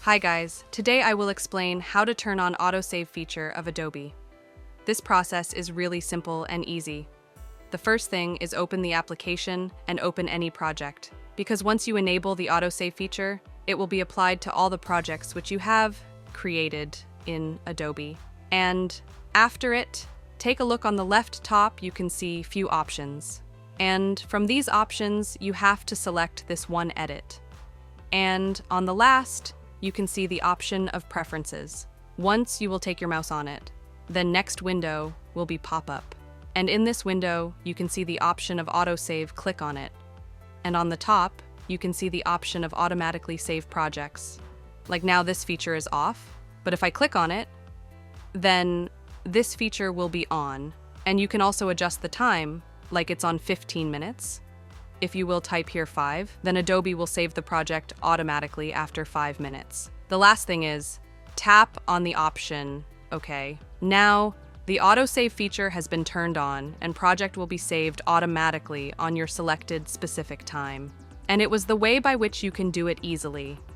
Hi guys, today I will explain how to turn on autosave feature of Adobe. This process is really simple and easy. The first thing is open the application and open any project, because once you enable the autosave feature, it will be applied to all the projects which you have created in Adobe. And after it, take a look on the left top, you can see few options. And from these options, you have to select this one edit. And on the last, you can see the option of preferences. Once you will take your mouse on it, the next window will be pop-up. And in this window, you can see the option of autosave, click on it. And on the top, you can see the option of automatically save projects. Like now this feature is off, but if I click on it, then this feature will be on. And you can also adjust the time, like it's on 15 minutes. If you will type here 5, then Adobe will save the project automatically after 5 minutes. The last thing is, tap on the option, OK. Now, the autosave feature has been turned on and project will be saved automatically on your selected specific time. And it was the way by which you can do it easily.